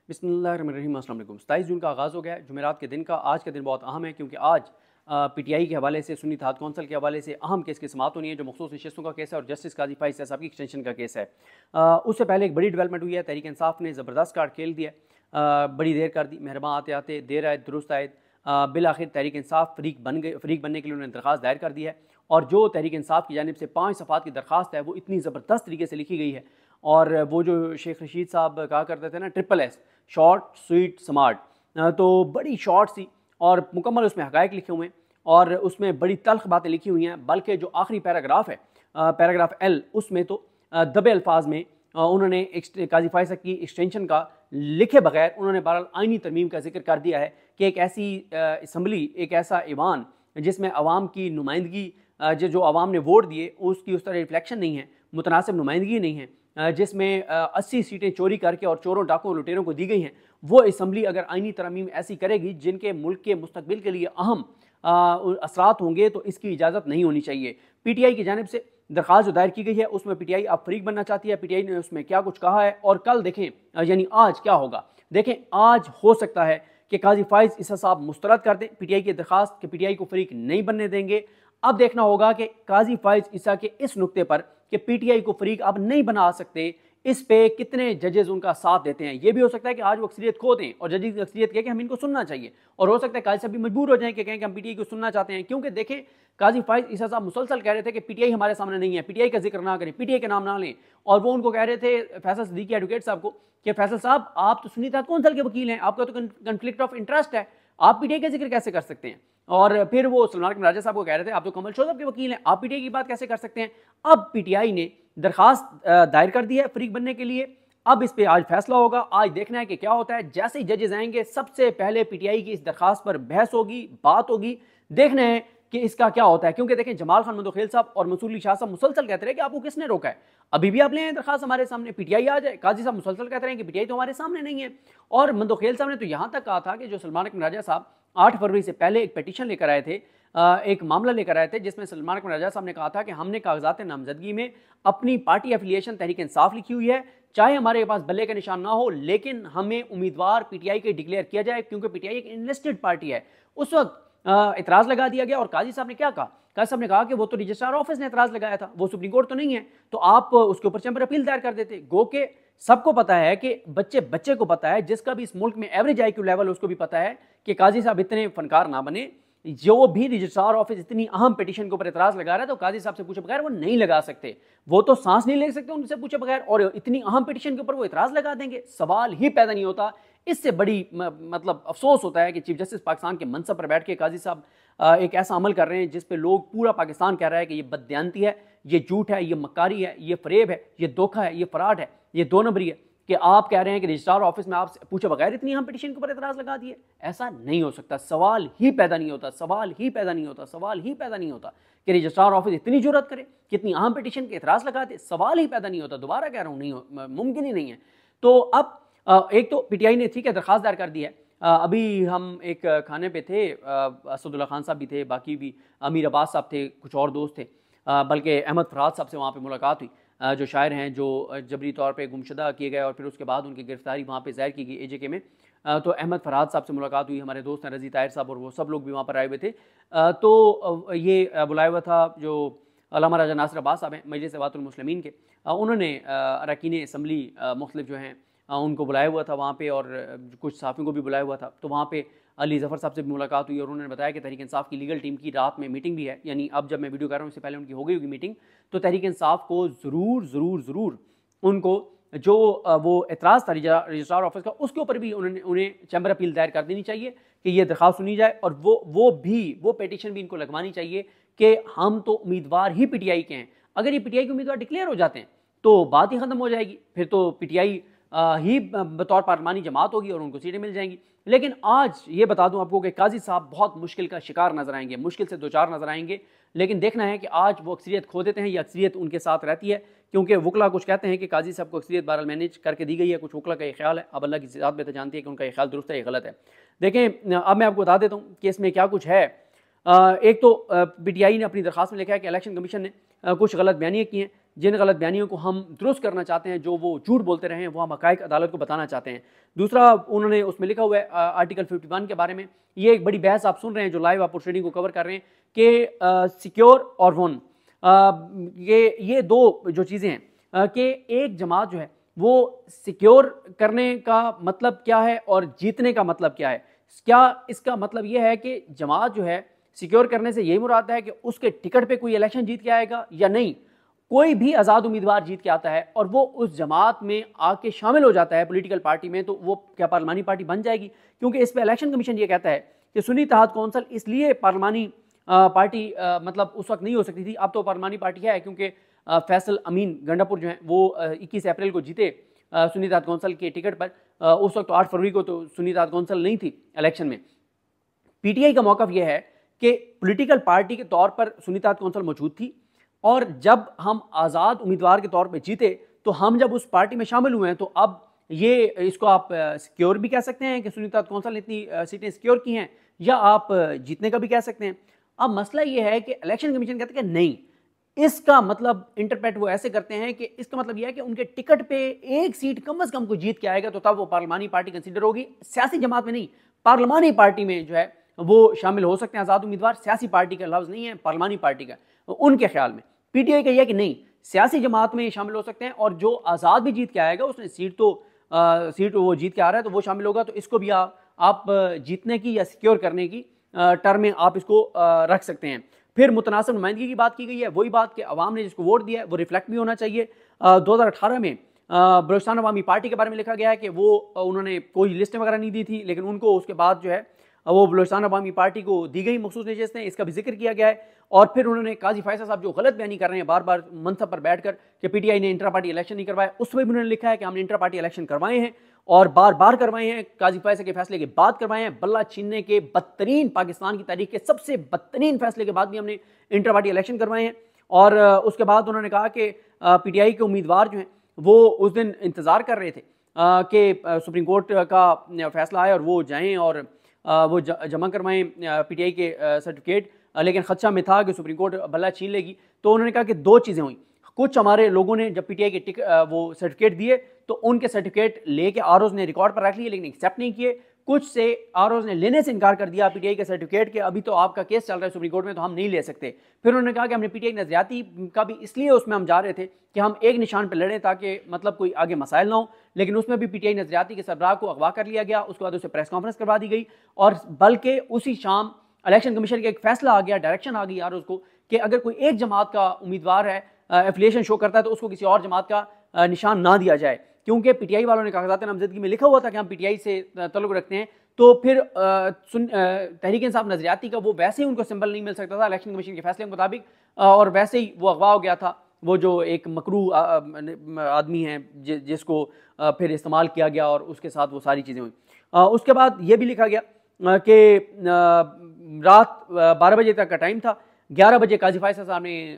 बिस्मिल्लाहिर्रहमानिर्रहीम। अस्सलाम वालेकुम। 27 जून का आगाज़ हो गया है जुमेरात के दिन का। आज का दिन बहुत अहम है क्योंकि आज पीटीआई के हवाले से, सुन्नी इत्तेहाद कौंसिल के हवाले से अहम केस की समाअत होनी है, जो मखसूस नशिस्तों का केस है और जस्टिस काजी फ़ाइज़ साहब की एक्सटेंशन का केस है। उससे पहले एक बड़ी डेवलपमेंट हुई है। तहरीक इंसाफ ने ज़बरदस्त कार्ड खेल दिया, बड़ी देर कर दी। मेहरबान आते आते देर आए दुरुस्त आए। बिल आखिर तहरीक इंसाफ फ़रीक बन गए। फ़रीक बनने के लिए उन्होंने दरख्वास्त दायर कर दी है और जो तहरीक इंसाफ की जानिब से 5 सफ़ात की दरख्वास्त है वो इतनी ज़बरदस्त तरीके से लिखी गई है। और वो जो शेख रशीद साहब कहा करते थे ना, triple S, short sweet smart, तो बड़ी शॉर्ट सी और मुकम्मल उसमें हक़ाइक़ लिखे हुए हैं और उसमें बड़ी तल्ख़ बातें लिखी हुई हैं। बल्कि जो आखिरी पैराग्राफ है, पैराग्राफ एल, उसमें तो दबे अल्फाज में उन्होंने काजी फ़ाइज़ की एक्सटेंशन का लिखे बगैर उन्होंने बहरहाल आइनी तरमीम का जिक्र कर दिया है कि एक ऐसी असम्बली, एक ऐसा ईवान जिसमें अवाम की नुमाइंदगी, जो अवाम ने वोट दिए उसकी उस तरह रिफ्लेक्शन नहीं है, मुतनासिब नुमाइंदगी नहीं है, जिसमें 80 सीटें चोरी करके और चोरों डाकों लुटेरों को दी गई हैं, वो असम्बली अगर आइनी तरमीम ऐसी करेगी जिनके मुल्क के मुस्तकबिल के लिए अहम असरात होंगे, तो इसकी इजाज़त नहीं होनी चाहिए। पीटीआई की जानिब से दरख्वास्त जो दायर की गई है उसमें पीटीआई अब फ़रीक बनना चाहती है। पीटीआई ने उसमें क्या कुछ कहा है और कल देखें, यानी आज क्या होगा। देखें, आज हो सकता है कि काजी फ़ाइज़ इसा साहब मुस्तरद कर दें पीटीआई की दरख्वास्त कि पीटीआई को फ़रीक नहीं बनने देंगे। अब देखना होगा कि काजी फ़ाइज़ ईसा के इस नुक्ते पर कि पीटीआई को फ़रीक अब नहीं बना सकते, इस पे कितने जजेस उनका साथ देते हैं। ये भी हो सकता है कि आज वो अक्सरियत खो दें और जजेस की अक्सरियत कहे कि हम इनको सुनना चाहिए, और हो सकता है काजी साहब भी मजबूर हो जाएं कि कहें कि हम पीटीआई को सुनना चाहते हैं। क्योंकि देखें, काजी फ़ाइज़ ईसा साहब मुसलसल कह रहे थे कि पीटीआई हमारे सामने नहीं है, पीटीआई का जिक्र ना करें, पीटीआई का नाम ना लें। और वो उनको कह रहे थे, फैसल सिद्दीकी एडवोकेट साहब को, कि फैसल साहब आप तो सुन्नी इत्तेहाद कौंसिल के वकील हैं, आपका तो कन्फ्लिक्ट ऑफ इंटरेस्ट है, आप पीटीआई का जिक्र कैसे कर सकते हैं। और फिर वो सलमान अकमर राजा साहब को कह रहे थे, आप तो कमल शोज़ब के वकील हैं, आप पीटीआई की बात कैसे कर सकते हैं। अब पीटीआई ने दरखास्त दायर कर दी है फ़रीक बनने के लिए। अब इस पे आज फैसला होगा। आज देखना है कि क्या होता है। जैसे ही जजेस आएंगे, सबसे पहले पीटीआई की इस दरखास्त पर बहस होगी, बात होगी। देखना है कि इसका क्या होता है। क्योंकि देखें, जमाल खान मंदोखेल साहब और मंसूर अली शाह साहब मुसलसल कहते रहे कि आपको किसने रोका है, अभी भी आप ले आए दरखास्त हमारे सामने, पीटीआई आ जाए। काजी साहब मुसलसल कहते रहे कि पीटीआई तो हमारे सामने नहीं है। और मंदोखेल साहब ने तो यहां तक कहा था कि जो सलमान अकमर राजा साहब 8 फरवरी से पहले एक पिटीशन लेकर आए थे, एक मामला लेकर आए थे, जिसमें सलमान अकमर राजा साहब ने कहा था कि हमने कागजात नामजदगी में अपनी पार्टी एफिलिएशन तहरीक इंसाफ लिखी हुई है, चाहे हमारे पास बल्ले का निशान ना हो, लेकिन हमें उम्मीदवार पीटीआई के डिक्लेयर किया जाए, क्योंकि पीटीआई एक इन्वेस्टेड पार्टी है। उस वक्त इतराज़ लगा दिया गया और काजी साहब ने क्या कहा, काजी साहब ने कहा कि वो तो रजिस्ट्रार ऑफिस ने इतराज़ लगाया था, वो सुप्रीम कोर्ट तो नहीं है, तो आप उसके ऊपर चैम्बर अपील दायर कर देते। गो के सबको पता है कि बच्चे को पता है, जिसका भी इस मुल्क में एवरेज IQ लेवल, उसको भी पता है कि काजी साहब इतने फनकार ना बने। जो भी रजिस्ट्रार ऑफिस इतनी अहम पिटीशन के ऊपर इतराज़ लगा रहा है, तो काजी साहब से पूछे बगैर वो नहीं लगा सकते, वो तो सांस नहीं ले सकते उनसे पूछे बगैर, और इतनी अहम पिटीशन के ऊपर वो इतराज़ लगा देंगे, सवाल ही पैदा नहीं होता। इससे बड़ी मतलब अफसोस होता है कि चीफ जस्टिस पाकिस्तान के मनसब पर बैठ के काजी साहब एक ऐसा अमल कर रहे हैं जिस पे लोग, पूरा पाकिस्तान कह रहा है कि ये बददियानती है, ये झूठ है, ये मक्कारी है, ये फरेब है, ये धोखा है, ये फराड है, ये दो नंबरी है, कि आप कह रहे हैं कि रजिस्ट्रार ऑफिस में आप पूछे बगैर इतनी हम पिटीशन के ऊपर इतराज़ लगा दिए। ऐसा नहीं हो सकता, सवाल ही पैदा नहीं होता, सवाल ही पैदा नहीं होता, सवाल ही पैदा नहीं होता कि रजिस्ट्रार ऑफिस इतनी जुर्रत करे कि इतनी अहम पिटीशन के इतराज़ लगा दे। सवाल ही पैदा नहीं होता, दोबारा कह रहा हूँ, नहीं मुमकिन ही नहीं है। तो अब एक तो पीटीआई ने ठीक है दरखास्त दायर कर दी है। अभी हम एक खाने पे थे, असदुल्ला खान साहब भी थे, बाकी भी अमीर अब्बास साहब थे, कुछ और दोस्त थे, बल्कि अहमद फराज साहब से वहाँ पे मुलाकात हुई, जो शायर हैं, जो जबरी तौर पे गुमशुदा किए गए और फिर उसके बाद उनकी गिरफ्तारी वहाँ पे ज़ाहिर की गई AJK में। तो अहमद फराज साहब से मुलाकात हुई, हमारे दोस्त हैं रज़ी ताहिर साहब, और वो सब लोग भी वहाँ पर आए हुए थे। तो ये बुलाया हुआ था जो अल्लामा राजा नासिर अब्बास साहब हैं, मजलिस इत्तेहादुल मुस्लिमीन के, उन्होंने अरकान असम्बली मुख्तलिफ जो हैं उनको बुलाया हुआ था वहाँ पे, और कुछ सहाफ़ियों को भी बुलाया हुआ था। तो वहाँ पे अली ज़फ़र साहब से भी मुलाकात हुई और उन्होंने बताया कि तहरीक इंसाफ की लीगल टीम की रात में मीटिंग भी है, यानी अब जब मैं वीडियो कर रहा हूँ इससे पहले उनकी हो गई होगी मीटिंग। तो तहरीक इंसाफ को ज़रूर उनको जो वो एतराज़ था रजिस्ट्रार ऑफिस का, उसके ऊपर भी उन्हें चैम्बर अपील दायर कर देनी चाहिए कि ये दरख्वास्त सुनी जाए, और वो पिटीशन भी इनको लगवानी चाहिए कि हम तो उम्मीदवार ही पीटीआई के हैं। अगर ये पीटीआई के उम्मीदवार डिक्लेयर हो जाते हैं तो बात ही ख़त्म हो जाएगी, फिर तो पीटीआई ही बतौर पार्लिमानी जमात होगी और उनको सीटें मिल जाएंगी। लेकिन आज ये बता दूं आपको कि काजी साहब बहुत मुश्किल का शिकार नजर आएंगे, मुश्किल से दो चार नजर आएंगे। लेकिन देखना है कि आज वो अक्सरियत खो देते हैं या अक्सरियत उनके साथ रहती है, क्योंकि वकला कुछ कहते हैं कि काजी साहब को अक्सरियत बहरहाल मैनेज करके दी गई है, कुछ वकला का ये ख्याल है। अब अल्लाह की ज़ात बेहतर जानती है कि उनका ये ख्याल दुरुस्त है या गलत है। देखें, अब मैं आपको बता देता हूँ कि इसमें क्या कुछ है। एक तो पीटीआई ने अपनी दरखास्त में लिखा है कि इलेक्शन कमीशन ने कुछ गलत बयानियाँ की हैं, जिन गलत बयानियों को हम दुरुस्त करना चाहते हैं, जो वो झूठ बोलते रहे हैं, वो हम हक़ाइक़ अदालत को बताना चाहते हैं। दूसरा उन्होंने उसमें लिखा हुआ है आर्टिकल 51 के बारे में, ये एक बड़ी बहस आप सुन रहे हैं जो लाइव आप ट्रेडिंग को कवर कर रहे हैं कि सिक्योर और वन, ये दो जो चीज़ें हैं कि एक जमात जो है वो सिक्योर करने का मतलब क्या है और जीतने का मतलब क्या है। क्या इसका मतलब ये है कि जमात जो है सिक्योर करने से यही मुराद है कि उसके टिकट पे कोई इलेक्शन जीत के आएगा, या नहीं, कोई भी आज़ाद उम्मीदवार जीत के आता है और वो उस जमात में आके शामिल हो जाता है पॉलिटिकल पार्टी में, तो वो क्या पार्लिमानी पार्टी बन जाएगी? क्योंकि इस पर इलेक्शन कमीशन ये कहता है कि सुन्नी इत्तेहाद कौंसिल इसलिए पार्लिमानी पार्टी मतलब उस वक्त नहीं हो सकती थी, अब तो पार्लिमानी पार्टी है, क्योंकि फैसल अमीन गंडापुर जो हैं वो 21 अप्रैल को जीते सुन्नी इत्तेहाद कौंसिल के टिकट पर। उस वक्त तो 8 फरवरी को तो सुन्नी इत्तेहाद कौंसिल नहीं थी इलेक्शन में। पीटीआई का मौक़िफ़ यह है कि पॉलिटिकल पार्टी के तौर पर सुन्नी इत्तेहाद कौंसिल मौजूद थी, और जब हम आज़ाद उम्मीदवार के तौर पर जीते तो हम जब उस पार्टी में शामिल हुए हैं, तो अब ये इसको आप सिक्योर भी कह सकते हैं कि सुन्नी इत्तेहाद कौंसिल ने इतनी सीटें सिक्योर की हैं, या आप जीतने का भी कह सकते हैं। अब मसला ये है कि इलेक्शन कमीशन कहते हैं कि नहीं, इसका मतलब इंटरप्रेट वो ऐसे करते हैं कि इसका मतलब यह है कि उनके टिकट पे एक सीट कम से कम कोई जीत के आएगा तो तब वो पार्लिमानी पार्टी कंसीडर होगी, सियासी जमात में नहीं, पार्लिमानी पार्टी में जो है वो शामिल हो सकते हैं आज़ाद उम्मीदवार। सियासी पार्टी का लफ्ज़ नहीं है, पार्लिमानी पार्टी का। उनके ख्याल में पीटीआई का यह कि नहीं, सियासी जमात में शामिल हो सकते हैं, और जो आज़ाद भी जीत के आएगा, उसने सीट वो जीत के आ रहा है तो वो शामिल होगा, तो इसको भी आप जीतने की या सिक्योर करने की टर्म में आप इसको रख सकते हैं। फिर मुतनासिब नुमाइंदगी की बात की गई है, वही बात कि अवाम ने जिसको वोट दिया है वो रिफ्लेक्ट भी होना चाहिए। 2018 में बलूचिस्तान अवामी पार्टी के बारे में लिखा गया है कि वो उन्होंने कोई लिस्टें वगैरह नहीं दी थी, लेकिन उनको उसके बाद जो है वो बलूचिस्तान अवामी पार्टी को दी गई मखसूस नशिस्तें, इसका भी जिक्र किया गया है। और फिर उन्होंने काजी फैसल साहब जो गलत बयानी कर रहे हैं बार बार मनसब पर बैठकर कि पीटीआई ने इंट्रा पार्टी इलेक्शन नहीं करवाया, उसमें भी उन्होंने लिखा है कि हमने इंट्रा पार्टी इलेक्शन करवाए हैं और बार बार करवाए हैं, काजी फैसल के फैसले के बाद करवाए हैं, बल्ला छीनने के बदतरीन, पाकिस्तान की तारीख के सबसे बदतरीन फैसले के बाद भी हमने इंट्रा पार्टी इलेक्शन करवाए हैं। और उसके बाद उन्होंने कहा कि पीटीआई के उम्मीदवार जो हैं वो उस दिन इंतज़ार कर रहे थे कि सुप्रीम कोर्ट का फैसला आए और वो जाएँ और वो जमा करवाएं पीटीआई के सर्टिफिकेट, लेकिन खदशा में था कि सुप्रीम कोर्ट बल्ला छीन लेगी। तो उन्होंने कहा कि दो चीज़ें हुई, कुछ हमारे लोगों ने जब पीटीआई के वो सर्टिफिकेट दिए तो उनके सर्टिफिकेट लेके आरओज़ ने रिकॉर्ड पर रख लिए लेकिन एक्सेप्ट नहीं किए, कुछ से आरओज़ ने लेने से इनकार कर दिया पीटीआई के सर्टिफिकेट के, अभी तो आपका केस चल रहा है सुप्रीम कोर्ट में तो हम नहीं ले सकते। फिर उन्होंने कहा कि हमने पीटीआई नजरियाती का भी इसलिए उसमें हम जा रहे थे कि हम एक निशान पर लड़ें ताकि मतलब कोई आगे मसाइल ना हो, लेकिन उसमें भी पीटीआई नजरियाती के सरबराह को अगवा कर लिया गया, उसके बाद उसे प्रेस कॉन्फ्रेंस करवा दी गई, और बल्कि उसी शाम इलेक्शन कमीशन का एक फैसला आ गया, डायरेक्शन आ गई आरओज़ को कि अगर कोई एक जमात का उम्मीदवार है एफिलिएशन शो करता है तो उसको किसी और जमात का निशान ना दिया जाए, क्योंकि पीटीआई वालों ने कागजात नामजदगी में लिखा हुआ था कि हम पीटीआई से तल्लुक़ रखते हैं। तो फिर तहरीक इंसाफ नजरियाती का वो वैसे ही उनको सिंबल नहीं मिल सकता था इलेक्शन कमीशन के फैसले के मुताबिक, और वैसे ही वो अगवा हो गया था, वो जो एक मकरू आदमी है जिसको फिर इस्तेमाल किया गया और उसके साथ वो सारी चीज़ें हुई। उसके बाद ये भी लिखा गया कि रात 12 बजे तक का टाइम था, 11 बजे काजी फैसल साहब ने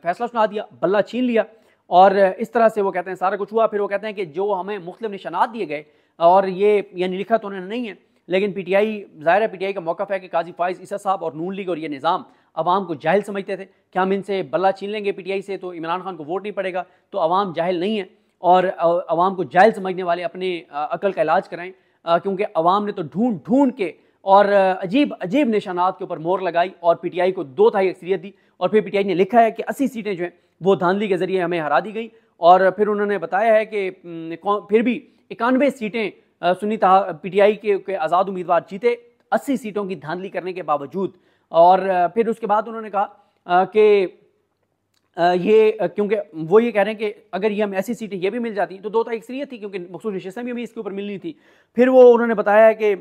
फैसला सुना दिया, बल्ला छीन लिया, और इस तरह से वो कहते हैं सारा कुछ हुआ। फिर वो कहते हैं कि जो हमें मुख्तलिफ निशानात दिए गए, और ये यानी लिखा तो उन्होंने नहीं है, लेकिन पीटीआई ज़ाहिर है पीटीआई का मौक़िफ़ है कि काजी फ़ाइज़ ईसा साहब और नून लीग और ये निज़ाम अवाम को जाहिल समझते थे कि हम इनसे बल्ला छीन लेंगे पीटीआई से तो इमरान खान को वोट नहीं पड़ेगा, तो अवाम जाहिल नहीं है, और अवाम को जाहिल समझने वाले अपने अकल का इलाज कराएं, क्योंकि अवाम ने तो ढूंढ ढूंढ के और अजीब अजीब निशानात के ऊपर मोहर लगाई और पीटीआई को 2/3 अक्सरियत दी, और फिर पीटीआई ने लिखा है कि 80 सीटें जो हैं वो धांधली के जरिए हमें हरा दी गई, और फिर उन्होंने बताया है कि फिर भी 91 सीटें सुन्नी पीटीआई के आज़ाद उम्मीदवार जीते 80 सीटों की धांधली करने के बावजूद। और फिर उसके बाद उन्होंने कहा कि ये क्योंकि वो ये कह रहे हैं कि अगर ये हम ऐसी सीटें ये भी मिल जाती तो 2/3 अक्सरियत थी, क्योंकि मखसूस नशिस्तें भी हमें इसके ऊपर मिलनी थी। फिर वो उन्होंने बताया है कि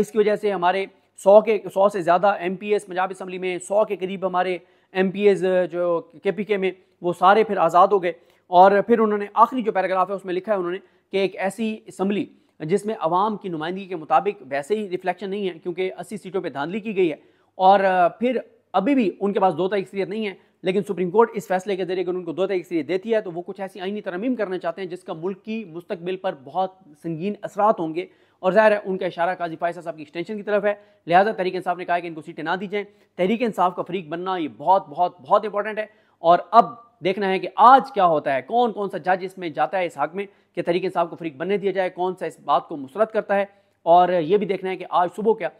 इसकी वजह से हमारे 100 से ज़्यादा MPs पंजाब असम्बली में, 100 के करीब हमारे MPs जो KPK में, वो सारे फिर आज़ाद हो गए। और फिर उन्होंने आखिरी जो पैराग्राफ है उसमें लिखा है उन्होंने कि एक ऐसी असम्बली जिसमें अवाम की नुमाइंदगी के मुताबिक वैसे ही रिफ्लेक्शन नहीं है, क्योंकि 80 सीटों पर धांधली की गई है, और फिर अभी भी उनके पास 2/3 अक्सरियत नहीं है, लेकिन सुप्रीम कोर्ट इस फैसले के जरिए अगर उनको 2/3 अक्सरियत देती है तो वो कुछ ऐसी आईनी तरमीम करना चाहते हैं जिसका मुल्क की मुस्तकबिल पर बहुत संगीन असरात होंगे, और ज़ाहिर है उनका इशारा काजी फैसल साहब की एक्सटेंशन की तरफ है। लिहाजा तहरीक इंसाफ ने कहा कि इनको सीटें ना दी जाएँ, तहरीक इंसाफ का फरीक बनना ये बहुत बहुत बहुत इंपॉर्टेंट है। और अब देखना है कि आज क्या होता है, कौन कौन सा जज इसमें जाता है इस हक में कि तरीके इंसाफ को फरीक बनने दिया जाए, कौन सा इस बात को मुसरत करता है। और ये भी देखना है कि आज सुबह क्या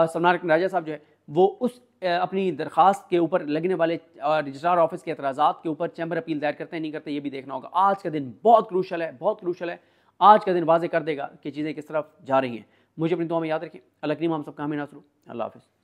सलमान राजा साहब जो है वो उस अपनी दरख्वास्त के ऊपर लगने वाले रजिस्ट्रार ऑफिस के एतराज़ात के ऊपर चैम्बर अपील दायर करते हैं नहीं करते, ये भी देखना होगा। आज का दिन बहुत क्रूशल है, बहुत क्रूशल है। आज का दिन वाज़े कर देगा कि चीज़ें किस तरफ जा रही हैं। मुझे अपनी दुआ में याद रखें। अल्लाह करीम हम सब का हमें नासरू। अल्लाह हाफ़िज़।